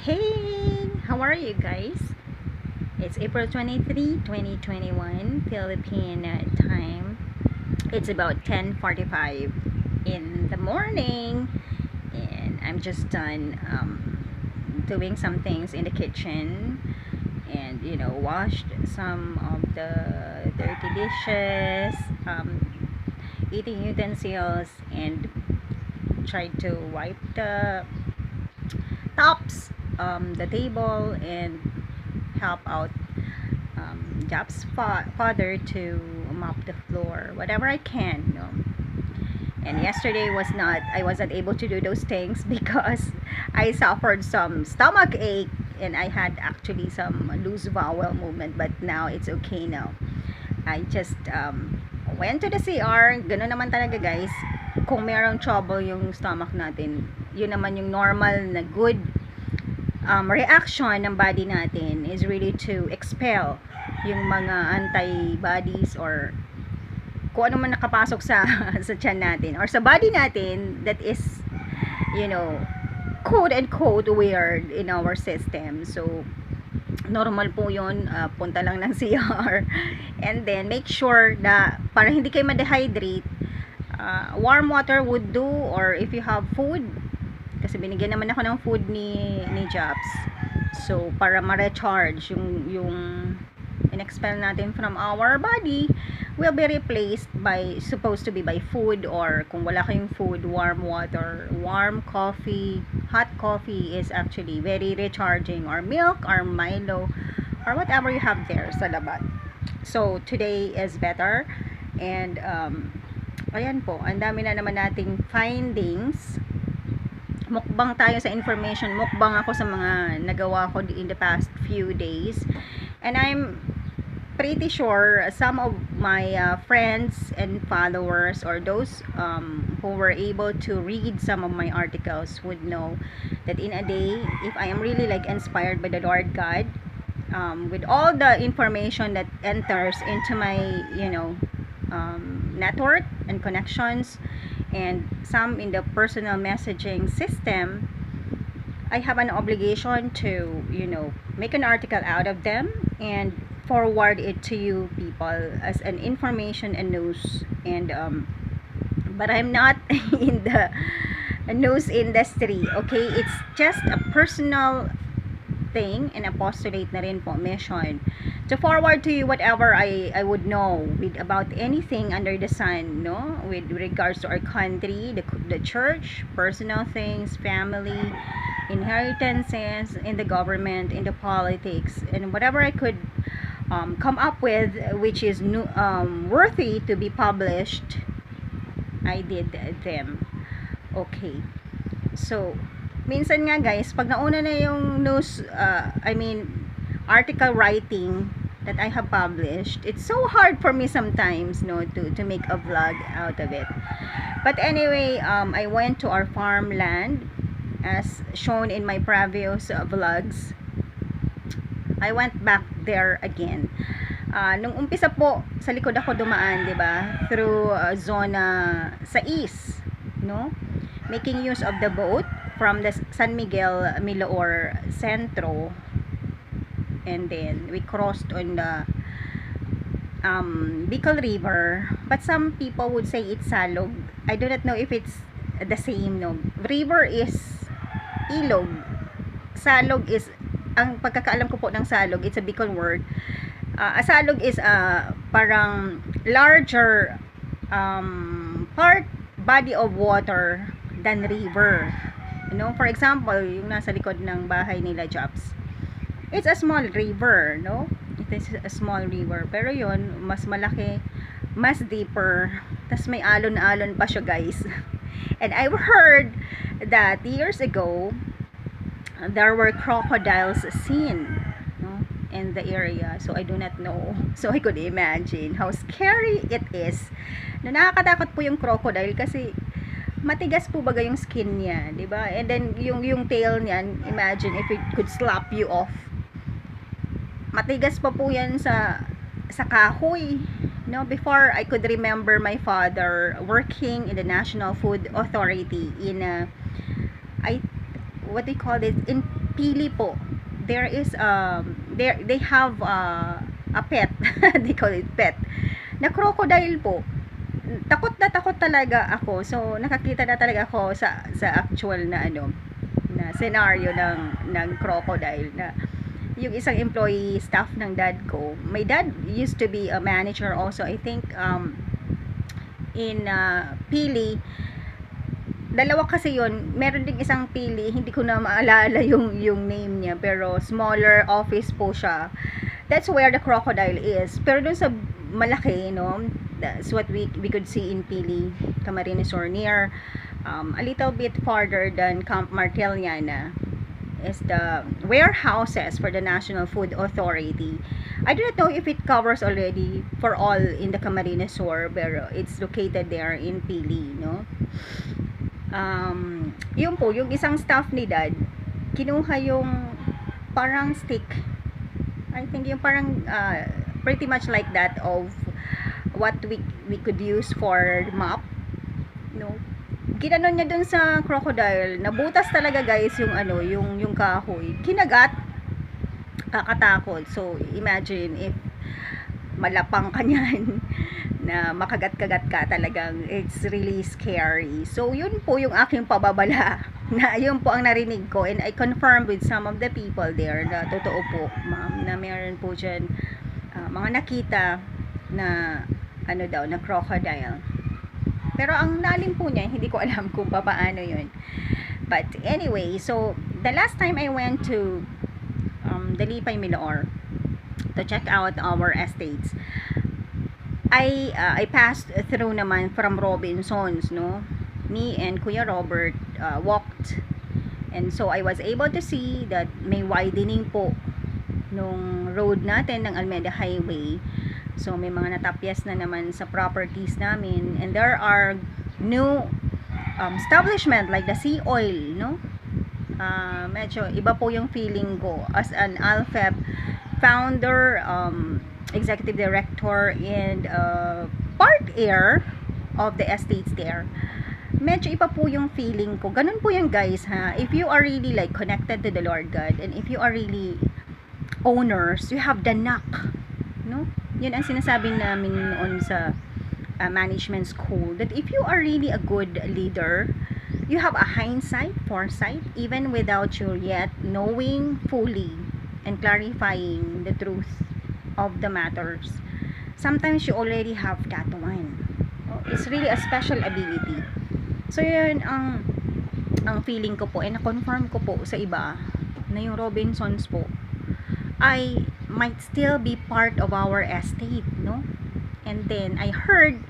Hey, how are you guys? It's April 23, 2021, Philippine time. It's about 10:45 in the morning, and I'm just done doing some things in the kitchen and washed some of the dirty dishes, eating utensils, and tried to wipe the table and help out Jap's father to mop the floor, whatever I can. And yesterday I wasn't able to do those things because I suffered some stomach ache and I had actually some loose bowel movement, but now it's okay now. I just went to the CR. Ganun naman talaga, guys. Kung merong trouble yung stomach natin, yun naman yung normal na good reaction ng body natin is really to expel yung mga antibodies or kung ano man nakapasok sa sa tiyan natin or sa body natin that is you know quote and quote weird in our system. So normal po yun, punta lang ng CR and then make sure na para hindi kayo ma-dehydrate, warm water would do, or if you have food, kasi binigyan naman ako ng food ni Jobs, so para ma-recharge yung in-expel natin from our body will be replaced by, supposed to be by food, or kung wala kayong food, warm water, warm coffee, hot coffee is actually very recharging, or milk or Milo or whatever you have there sa labat. So today is better, and ayan po, ang dami na naman nating findings. Mukbang tayo sa information, mukbang ako sa mga nagawa ko in the past few days, and I'm pretty sure some of my friends and followers, or those who were able to read some of my articles, would know that in a day, if I am really like inspired by the Lord God, with all the information that enters into my network and connections, and some in the personal messaging system, I have an obligation to make an article out of them and forward it to you people as an information and news. And but I'm not in the news industry, okay? It's just a personal thing and apostolate na rin po, mission to forward to you whatever I would know with about anything under the sun, no, with regards to our country, the church, personal things, family, inheritances, in the government, in the politics, and whatever I could come up with which is worthy to be published, I did them. Okay, so minsan nga guys, pag nauna na yung news, article writing that I have published, it's so hard for me sometimes, to make a vlog out of it. But anyway, I went to our farmland as shown in my previous vlogs. I went back there again. Nung umpisa po, sa likod ako dumaan, 'di ba? Through zona sa east, no? Making use of the boat from the San Miguel Miloor Centro, and then we crossed on the Bicol River, but some people would say it's Salog. I do not know if it's the same, no. River is Ilog, Salog is, ang pagkakaalam ko po ng Salog, it's a Bicol word. A Salog is parang larger part, body of water than river. For example, yung nasa likod ng bahay nila Jobs, it's a small river, no? It is a small river, pero yun, mas malaki, mas deeper, tas may alon-alon pa siya, guys. And I've heard that years ago there were crocodiles seen, no, in the area. So I do not know, so I could imagine how scary it is. Nakakatakot po yung crocodile kasi matigas po baga yung skin niya, 'di ba? And then yung tail niyan, imagine if it could slap you off. Matigas pa po yan sa kahoy, no? Before, I could remember my father working in the National Food Authority in what they call it, in Pili po, there is they have a pet. They call it pet na crocodile po. Takot na takot talaga ako. So nakakita na talaga ako sa actual na na scenario ng crocodile, na yung isang employee staff ng dad ko. My dad used to be a manager also, I think, in Pili. Dalawa kasi yon, meron ding isang Pili, hindi ko na maalala yung name niya, pero smaller office po siya. That's where the crocodile is. Pero dun sa malaki, that's what we could see in Pili, Camarines Sur, near a little bit farther than Camp Marteliana is the warehouses for the National Food Authority. I do not know if it covers already for all in the Camarines Sur, pero it's located there in Pili, yun po, yung isang staff ni dad, kinuha yung parang stick, I think yung parang pretty much like that of what we could use for mop, ginanon niya dun sa crocodile, nabutas talaga guys yung yung kahoy, kinagat, kakatakot. So imagine if malapang ka niyan na makagat-kagat ka, talagang it's really scary. So yun po yung aking pababala, na yun po ang narinig ko, and I confirmed with some of the people there na totoo po, ma'am, na meron po dyan mga nakita na daw, na crocodile. Pero ang lalim po niya, hindi ko alam kung paano yun. But anyway, so the last time I went to Dalipay, Miloor to check out our estates, I passed through naman from Robinsons, me and Kuya Robert walked, and so I was able to see that may widening po nung road natin ng Almeida Highway. So may mga natapyas na naman sa properties namin, and there are new establishment like the Sea Oil, medyo iba po yung feeling ko as an Alfeb founder, executive director, and part heir of the estates there. Medyo iba po yung feeling ko. Ganun po yan guys, ha. If you are really like connected to the Lord God, and if you are really owners, you have the knack, Yun ang sinasabi namin noon sa management school, that if you are really a good leader, you have a hindsight, foresight, even without you yet knowing fully and clarifying the truth of the matters. Sometimes you already have that one. It's really a special ability. So yun ang feeling ko po, and na-confirm ko po sa iba na yung Robinsons po I might still be part of our estate, And then I heard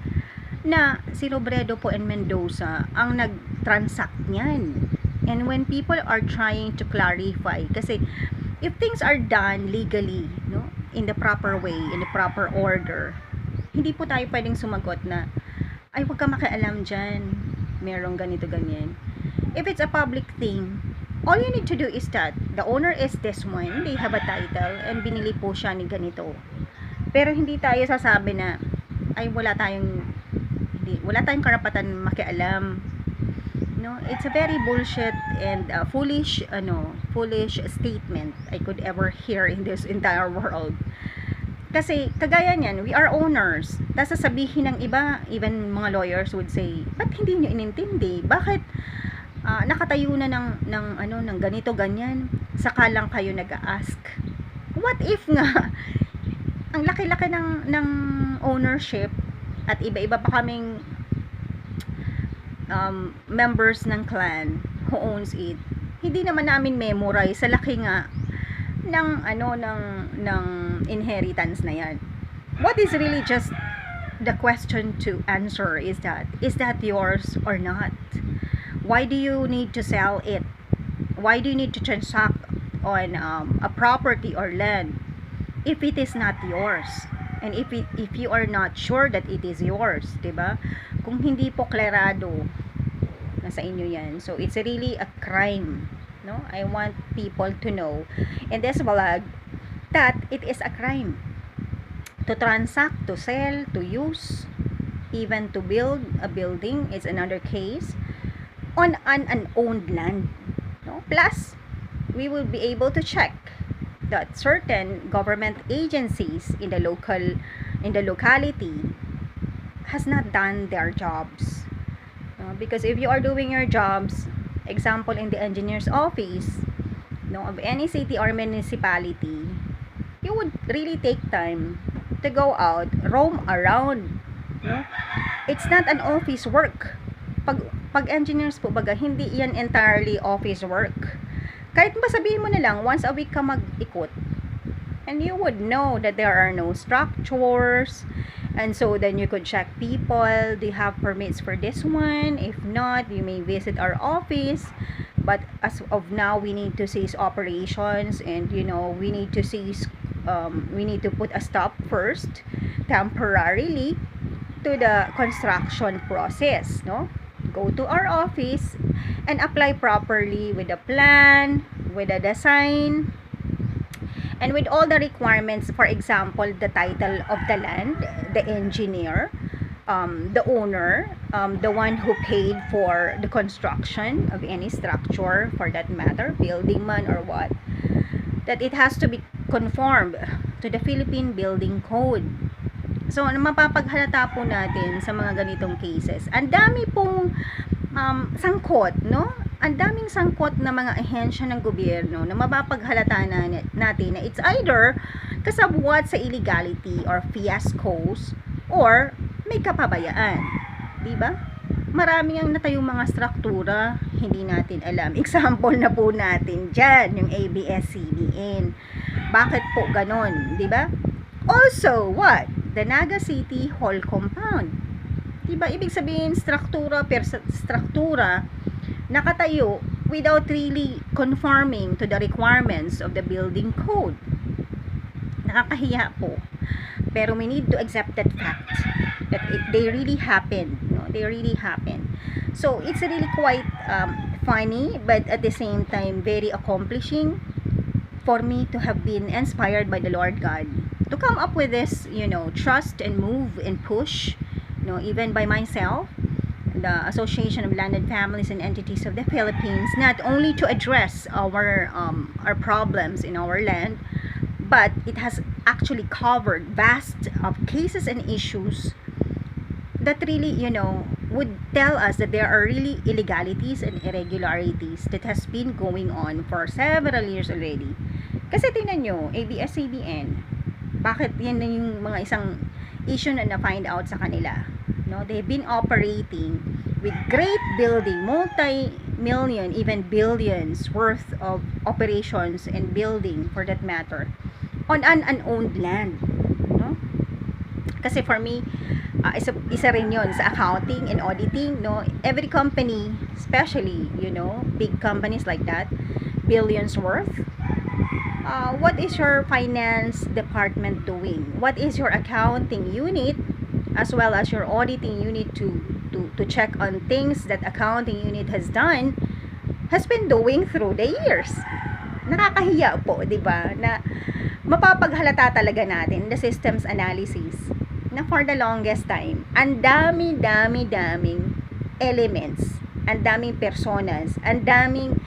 na si Robredo po and Mendoza ang nag-transact niyan. And when people are trying to clarify, kasi if things are done legally, in the proper way, in the proper order, hindi po tayo pwedeng sumagot na, ay, huwag ka makialam dyan, merong ganito, ganyan. If it's a public thing, all you need to do is that the owner is this one, they have a title, and binili po siya ni ganito. Pero hindi tayo sasabi na, ay, wala tayong karapatan makialam. It's a very bullshit and foolish statement I could ever hear in this entire world. Kasi kagaya niyan, we are owners. Tapos sasabihin ng iba, even mga lawyers would say, ba't hindi nyo inintindi? Bakit nakatayo na ng ganito ganyan, saka lang kayo nag-a-ask? What if nga ang laki-laki ng ownership, at iba-iba pa kaming members ng clan who owns it, hindi naman namin memorize sa laki nga ng inheritance na yan. What is really just the question to answer is that yours or not? Why do you need to sell it? Why do you need to transact on a property or land if it is not yours? And if you are not sure that it is yours, diba? Kung hindi po klarado, nasa inyo yan. So it's really a crime, I want people to know in this vlog that it is a crime to transact, to sell, to use, even to build a building is another case on an unowned land, Plus, we will be able to check that certain government agencies in the locality has not done their jobs. Because if you are doing your jobs, example in the engineer's office, of any city or municipality, you would really take time to go out, roam around. It's not an office work. Pag engineers po baga, hindi yan entirely office work. Kahit ba sabihin mo na lang, once a week ka mag-ikot, and you would know that there are no structures, and so then you could check people, do you have permits for this one? If not, you may visit our office. But as of now, we need to cease operations, and we need to cease we need to put a stop first temporarily to the construction process. Go to our office and apply properly with a plan, with a design, and with all the requirements. For example, the title of the land, the engineer, the owner, the one who paid for the construction of any structure, for that matter, building man or what, that it has to be conformed to the Philippine Building Code. So, mapapaghalata po natin sa mga ganitong cases. Ang dami pong sangkot, Ang daming sangkot na mga ahensya ng gobyerno na mapapaghalata natin na it's either kasabwat sa illegality or fiascos or may kapabayaan. Diba? Maraming ang natayong mga struktura, hindi natin alam. Example na po natin dyan, yung ABS-CBN. Bakit po ganon? Diba? Also, what? The Naga City Hall Compound. Diba? Ibig sabihin, struktura per struktura, nakatayo without really conforming to the requirements of the building code. Nakakahiya po. Pero we need to accept that fact that they really happen. They really happen. So, it's really quite funny, but at the same time, very accomplishing for me to have been inspired by the Lord God to come up with this, trust and move and push, even by myself, the Association of Landed Families and Entities of the Philippines, not only to address our problems in our land, but it has actually covered vast of cases and issues that really, would tell us that there are really illegalities and irregularities that has been going on for several years already. Kasi tingnan nyo, ABS-CBN, bakit yan na yung mga isang issue na na-find out sa kanila? They've been operating with great building, multi-million, even billions worth of operations and building, for that matter, on an unowned land. Kasi for me, isa rin yun sa accounting and auditing. Every company, especially, big companies like that, billions worth, what is your finance department doing? What is your accounting unit as well as your auditing unit to check on things that accounting unit has been doing through the years? Nakakahiya po, di ba? Na mapapaghalata talaga natin the systems analysis na for the longest time, ang daming elements, ang daming personas, ang daming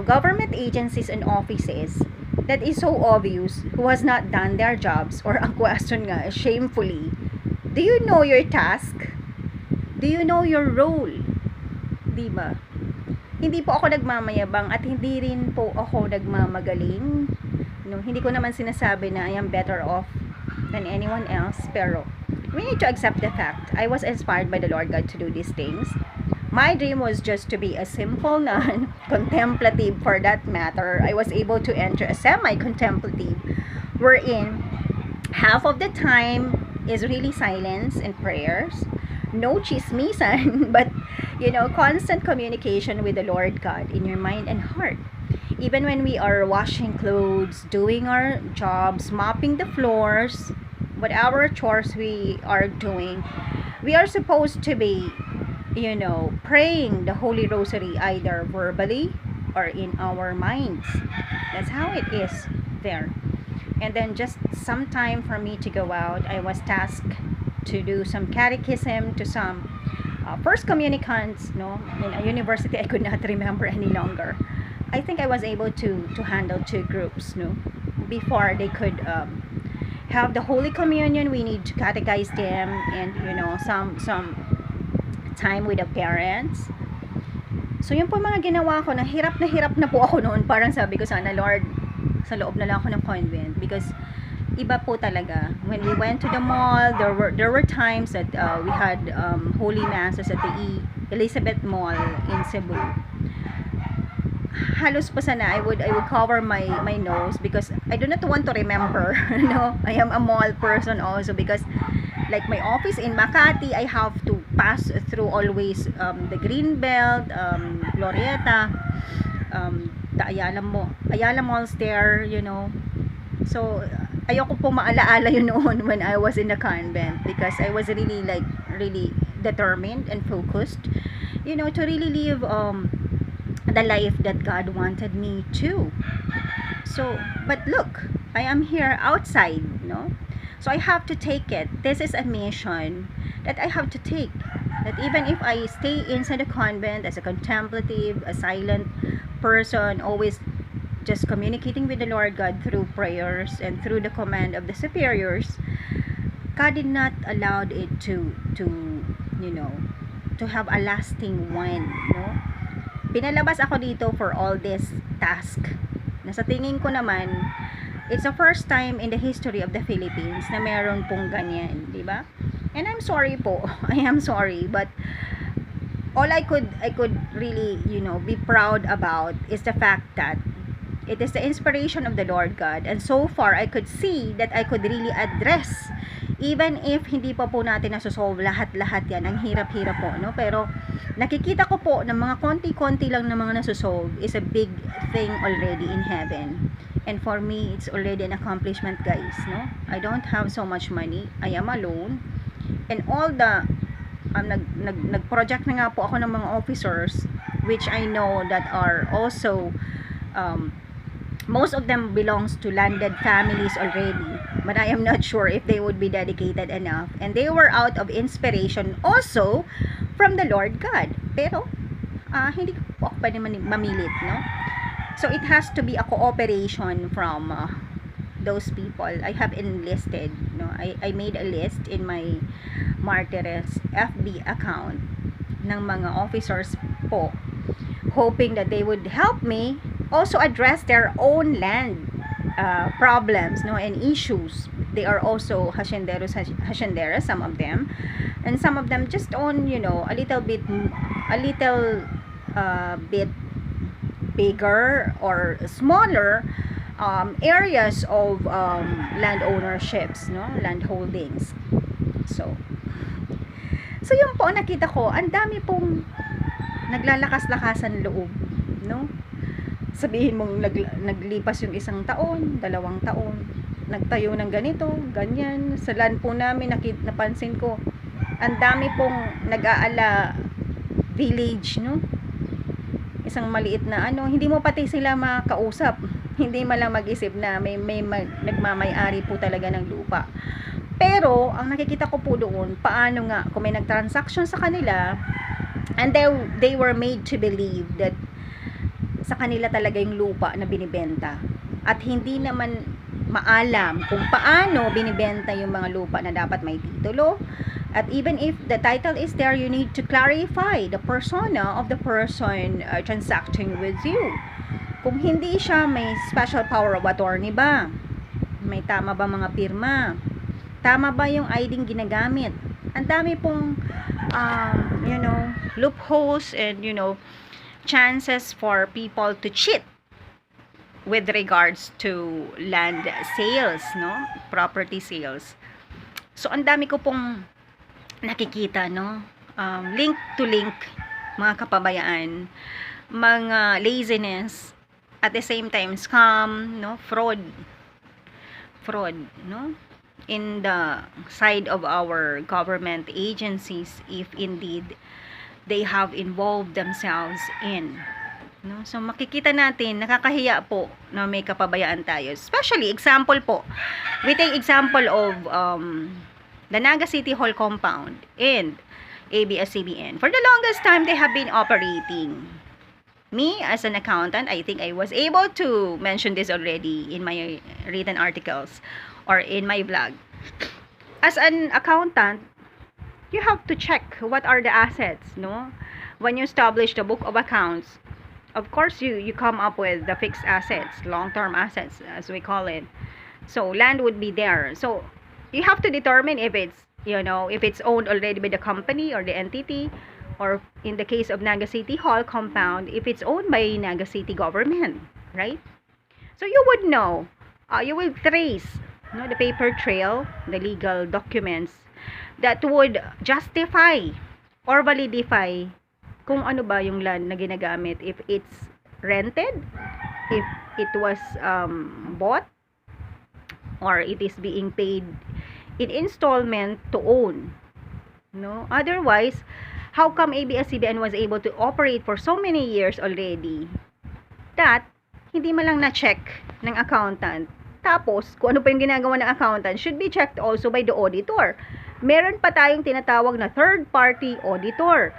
government agencies and offices that is so obvious who has not done their jobs, or ang question nga, shamefully, do you know your task? Do you know your role? Diba? Hindi po ako nagmamayabang at hindi rin po ako nagmamagaling. Hindi ko naman sinasabi na I am better off than anyone else, pero we need to accept the fact I was inspired by the Lord God to do these things. My dream was just to be a simple nun, contemplative for that matter. I was able to enter a semi-contemplative, wherein half of the time is really silence and prayers, no chismisan, but constant communication with the Lord God in your mind and heart. Even when we are washing clothes, doing our jobs, mopping the floors, whatever chores we are doing, we are supposed to be, praying the Holy Rosary either verbally or in our minds. That's how it is there. And then just some time for me to go out, I was tasked to do some catechism to some first communicants, no, in a university, I could not remember any longer. I think I was able to handle two groups, no, before they could have the Holy Communion. We need to catechize them, and some time with the parents. So yun po mga ginawa ko. Na hirap na po ako noon. Parang sabi ko sana, Lord, sa loob na lang ako ng convent, because iba po talaga. When we went to the mall, there were times that we had holy masses at the Elizabeth Mall in Cebu. Halos po sana I would cover my nose, because I do not want to remember. No, I am a mall person also, because like my office in Makati, I have to pass through always the Greenbelt, Glorieta, the Ayala Malls there, So ayoko po maalaala yun noon when I was in the convent, because I was really determined and focused, to really live the life that God wanted me to. So, but look, I am here outside, no? So I have to take it. This is a mission that I have to take. That even if I stay inside the convent as a contemplative, a silent person, always just communicating with the Lord God through prayers and through the command of the superiors, God did not allow it to have a lasting one, no? Pinalabas ako dito for all this task. Na sa tingin ko naman, it's the first time in the history of the Philippines na meron pong ganyan, di ba? And I'm sorry po. I am sorry, but all I could really, be proud about is the fact that it is the inspiration of the Lord God, and so far I could see that I could really address, even if hindi pa po natin nasosolve lahat-lahat yan. Ang hirap-hirap po, no? Pero nakikita ko po na mga konti-konti lang na mga nasosolve is a big thing already in heaven. And for me, it's already an accomplishment, guys, no? I don't have so much money. I am alone. And all the nag-project na nga po ako ng mga officers, which I know that are also most of them belongs to landed families already, but I am not sure if they would be dedicated enough, and they were out of inspiration also from the Lord God. Pero hindi po ako pwede mamilit, no? So it has to be a cooperation from those people. I have enlisted, no? I made a list in my Martires FB account ng mga officers po, hoping that they would help me also address their own land problems, no, and issues. They are also hacienderos, some of them, and some of them just own, a little bit bigger or smaller areas of land ownerships, no, land holdings. So yun po, nakita ko, ang dami pong naglalakas-lakasan loob, no? Sabihin mong naglipas yung 1 taon, 2 taon, nagtayo ng ganito, ganyan. Sa land po namin, napansin ko, ang dami pong nag-aala village, no? Isang maliit na hindi mo pati sila makausap. Hindi man lang mag-isip na may nagmamay-ari po talaga ng lupa. Pero, ang nakikita ko po doon, paano nga, kung may nag-transaction sa kanila, and they were made to believe that sa kanila talaga yung lupa na binibenta, at hindi naman maalam kung paano binibenta yung mga lupa na dapat may titulo. At even if the title is there, you need to clarify the persona of the person transacting with you. Kung hindi siya, may special power of attorney ba? May tama ba mga pirma? Tama ba yung ID ginagamit? Ang dami pong loopholes and chances for people to cheat with regards to land sales, no, property sales. So ang dami ko pong nakikita, no, link to link, mga kapabayaan, mga laziness, at the same time scam, no, fraud, no, in the side of our government agencies, if indeed they have involved themselves in, no? So makikita natin, nakakahiya po na may kapabayaan tayo. Especially, example po, we take example of the Naga City Hall compound, and ABS-CBN. For the longest time, they have been operating. Me, as an accountant, I think I was able to mention this already in my written articles or in my blog. As an accountant, you have to check what are the assets, no? When you establish the book of accounts, of course, you come up with the fixed assets, long-term assets, as we call it. So, land would be there. So, you have to determine if it's, if it's owned already by the company or the entity, or in the case of Naga City Hall compound, if it's owned by Naga City government, right? So, you would know, you will trace, the paper trail, the legal documents that would justify or validify kung ano ba yung land na ginagamit, if it's rented, if it was bought, or it is being paid in installment to own. No? Otherwise, how come ABS-CBN was able to operate for so many years already that hindi man lang na-check ng accountant? Tapos, kung ano pa yung ginagawa ng accountant should be checked also by the auditor. Meron pa tayong tinatawag na third-party auditor.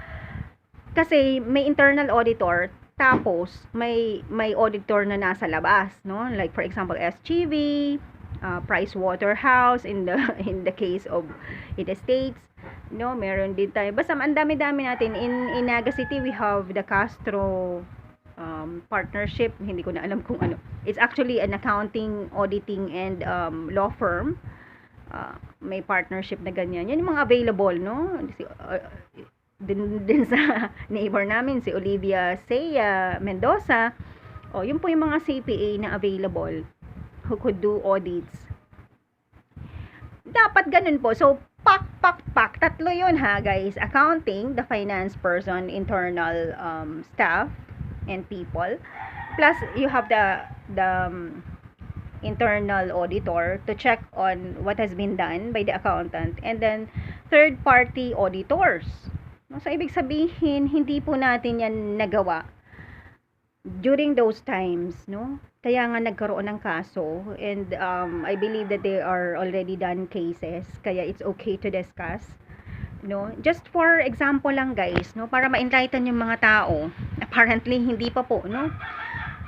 Kasi may internal auditor, tapos may auditor na nasa labas, no? Like for example, SGV, Price Waterhouse in the case of in the States, no? Meron din tayo. Basta ang dami-dami natin in Naga City. We have the Castro partnership. Hindi ko na alam kung ano. It's actually an accounting, auditing and law firm. May partnership na ganyan. Yan yung mga available, no? Din sa neighbor namin, si Olivia Seya Mendoza. Yun po yung mga CPA na available who could do audits. Dapat ganun po. So, pak. Tatlo yun ha, guys. Accounting, the finance person, internal staff, and people. Plus, you have the internal auditor to check on what has been done by the accountant. And then, third-party auditors. So, ibig sabihin, hindi po natin yan nagawa during those times, no? Kaya nga nagkaroon ng kaso, and I believe that they are already done cases, kaya it's okay to discuss, no? Just for example lang, guys, no? Para ma-enlighten yung mga tao. Apparently, hindi pa po, no?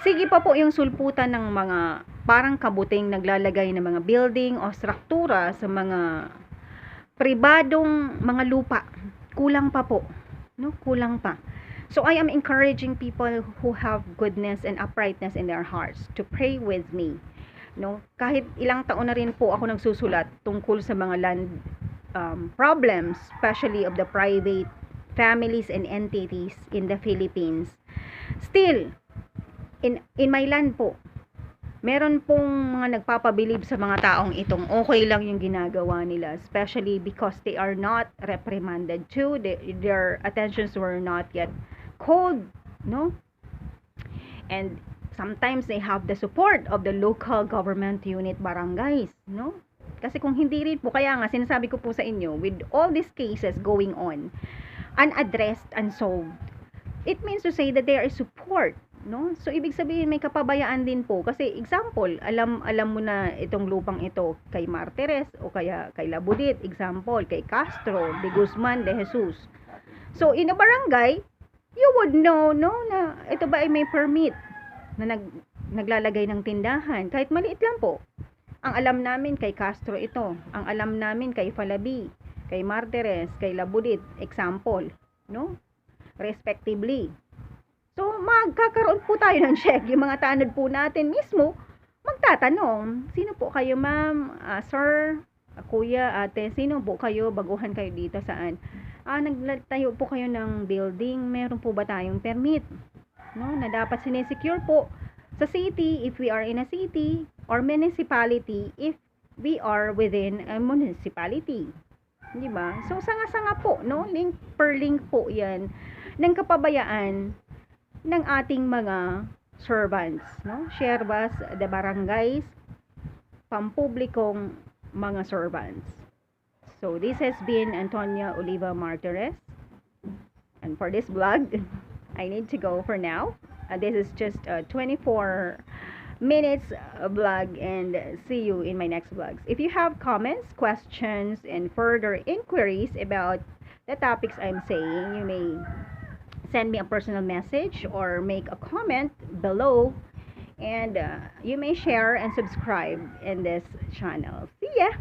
Sige pa po yung sulputan ng mga parang kabuting naglalagay ng mga building o struktura sa mga pribadong mga lupa. Kulang pa po, no? Kulang pa. So I am encouraging people who have goodness and uprightness in their hearts to pray with me, no? Kahit ilang taon na rin po ako nagsusulat tungkol sa mga land problems, especially of the private families and entities in the Philippines. Still, in my land po, meron pong mga nagpapabilib sa mga taong itong okay lang yung ginagawa nila, especially because they are not reprimanded too. Their attentions were not yet called, no? And sometimes they have the support of the local government unit barangays, no? Kasi kung hindi rin po, kaya nga sinasabi ko po sa inyo, with all these cases going on, unaddressed, unsolved, it means to say that there is support, no? So ibig sabihin may kapabayaan din po, kasi example, alam mo na itong lupang ito kay Martires o kaya kay Labudit, example kay Castro, de Guzman, de Jesus. So in a barangay, you would know, no, na ito ba ay may permit na naglalagay ng tindahan, kahit maliit lang po. Ang alam namin kay Castro ito, ang alam namin kay Falabi, kay Martires, kay Labudit, example, no? Respectively. So, magkakaroon po tayo ng check. Yung mga tanod po natin mismo, magtatanong, sino po kayo ma'am, sir, kuya, ate, sino po kayo, baguhan kayo dito, saan? Nagtayo po kayo ng building, meron po ba tayong permit? No, na dapat sinesecure po sa city, if we are in a city, or municipality, if we are within a municipality. Di ba? So, sanga-sanga po, no? Link per link po yan ng kapabayaan ng ating mga servants, no? Siervas de barangays, pampublikong mga servants. So, this has been Antonia Oliva Martires. And for this vlog, I need to go for now. This is just a 24 minutes vlog, and see you in my next vlogs. If you have comments, questions, and further inquiries about the topics I'm saying, you may send me a personal message or make a comment below, and you may share and subscribe in this channel. See ya!